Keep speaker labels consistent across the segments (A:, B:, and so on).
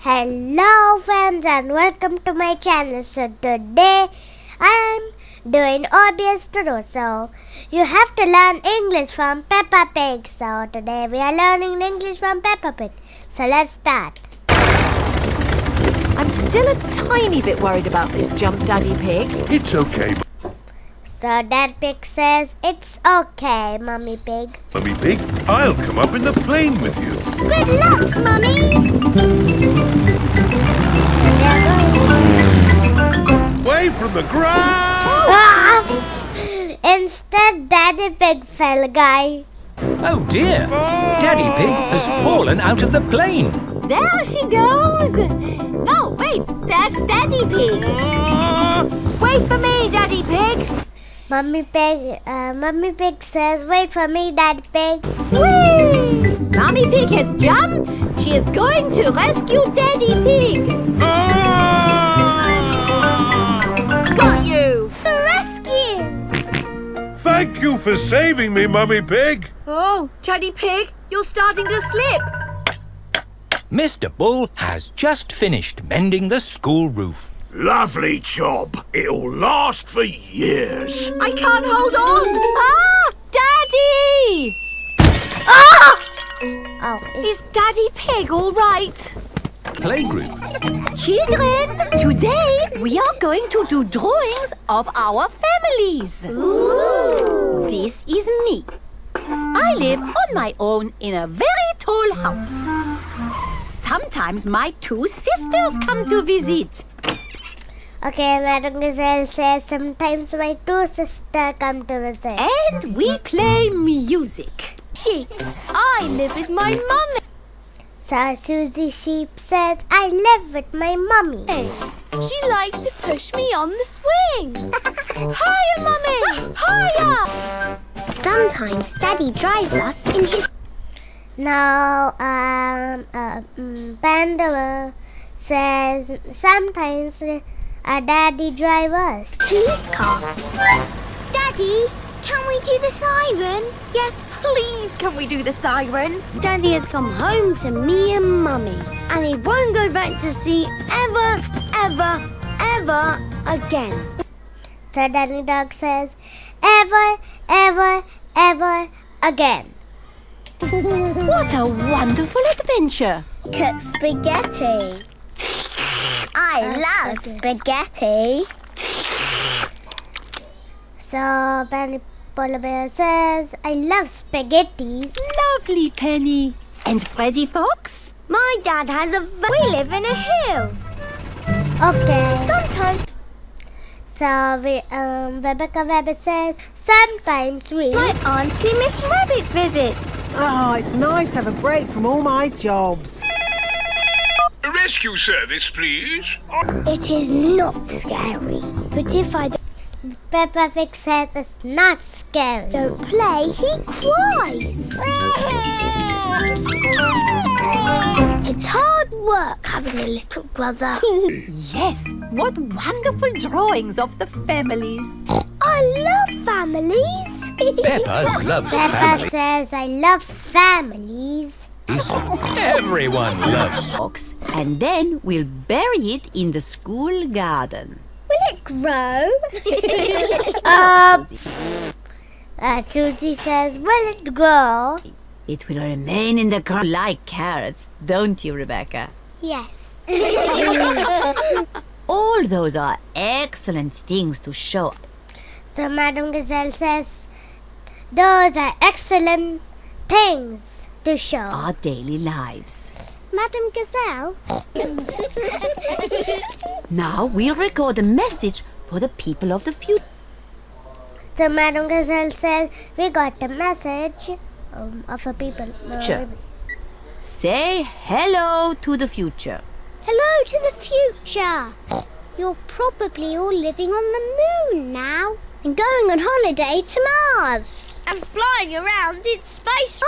A: Hello friends and welcome to my channel. So today I'm doing obvious to do. So you have to learn English from Peppa Pig. So today we are learning English from Peppa Pig. So let's start.
B: I'm still a tiny bit worried about this jump, Daddy Pig.
C: It's okay,
A: So Dad Pig says it's okay, Mummy Pig.
C: Mummy Pig. I'll come up in the plane with you.
A: Good luck, Mummy!
C: Away from the ground!
A: Instead, Daddy Pig fell, guy.
D: Oh dear! Daddy Pig has fallen out of the plane.
B: There she goes! No, wait, that's Daddy Pig. Wait for me, Daddy Pig.
A: Mummy Pig says, wait for me, Daddy Pig.
B: Whee! Mummy Pig has jumped. She is going to rescue Daddy Pig. Got you!
A: The rescue!
C: Thank you for saving me, Mummy Pig.
B: Oh, Daddy Pig, you're starting to slip.
D: Mr. Bull has just finished mending the school roof.
E: Lovely job. It'll last for years.
B: I can't hold on. Ah, Daddy!
A: Oh,
B: Is Daddy Pig all right?
D: Playgroup.
B: Children, today we are going to do drawings of our families.
A: Ooh.
B: This is me. I live on my own in a very tall house. Sometimes my two sisters come to visit.
A: Okay, Madam Gazelle says sometimes my two sisters come to visit.
B: And we play music.
A: I live with my mummy. So Susie Sheep says, I live with my mummy.
F: She likes to push me on the swing. Hiya, Mummy! Hiya!
A: Sometimes Daddy drives us in his... Now, Pandora says sometimes Daddy drives us.
F: Police car. Daddy, can we do the siren?
B: Yes, please can we do the siren?
F: Daddy has come home to me and Mummy, and he won't go back to sea ever again.
A: So Danny Dog says, ever again.
B: What a wonderful adventure.
F: Cook spaghetti. I love spaghetti.
A: So Penny Polar Bear says, I love spaghettis.
B: Lovely, Penny. And Freddy Fox?
F: My dad has we live in a hill.
A: Okay.
F: Sometimes
A: So Rebecca Rabbit says, sometimes we...
F: my auntie Miss Rabbit visits.
G: Oh, it's nice to have a break from all my jobs.
E: A rescue service, please.
F: It is not scary, but if I
A: Peppa Pig says it's not scary.
F: don't play, he cries. It's hard work having a little brother.
B: Yes, what wonderful drawings of the families.
F: I love families.
D: Peppa loves
A: Peppa
D: families.
A: says, I love families.
D: Everyone loves.
B: Fox, and then we'll bury it in the school garden.
F: Will it grow?
A: Susie says, will it grow?
B: It will remain in the ground like carrots, don't you, Rebecca?
F: Yes.
B: All those are excellent things to show.
A: So Madam Gazelle says, those are excellent things to show.
B: Our daily lives.
F: Madam Gazelle?
B: Now we'll record a message for the people of the future.
A: So Madam Gazelle says, we got a message of a people.
B: Sure. Say hello to the future.
F: Hello to the future. You're probably all living on the moon now and going on holiday to Mars. And flying around in space.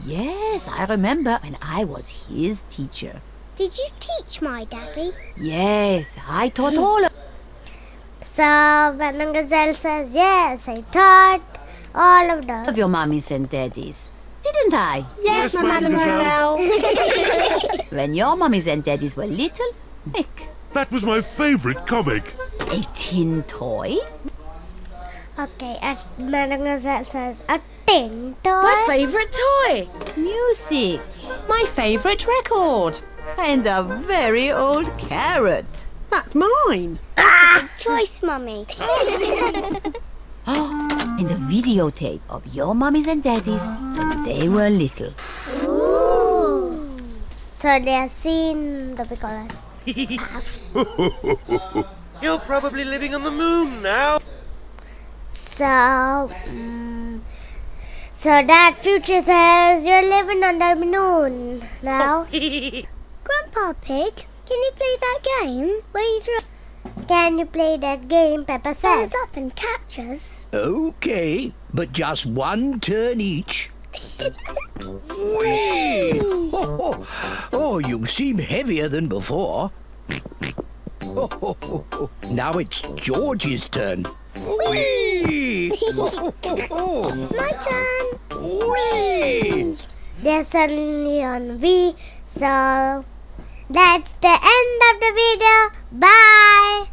B: Yes, I remember when I was his teacher.
F: Did you teach my daddy?
B: Yes, I taught all
A: So Madam Gazelle says, yes, I taught all of those.
B: of your mummies and daddies. didn't I?
C: Yes, mademoiselle.
B: When your mummies and daddies were little, Nick.
C: That was my favourite comic.
B: A tin toy?
A: Okay, and Mademoiselle says a tin toy.
H: My favourite toy.
B: Music.
H: My favourite record.
B: And a very old carrot.
G: That's mine.
F: Choice, Mummy.
B: And a videotape of your mummies and daddies when they were little.
A: So they have seen the big one.
I: You're probably living on the moon now.
A: So, so that future says you're living on the moon now.
F: Grandpa Pig, can you play that game where you throw
A: Can you play that game, Peppa said?
F: us up and catch us?
E: Okay, but just one turn each. Whee! Oh, you seem heavier than before. Now it's George's turn. Whee!
F: My turn.
E: Whee!
A: They're suddenly on V, so that's the end of the video. Bye!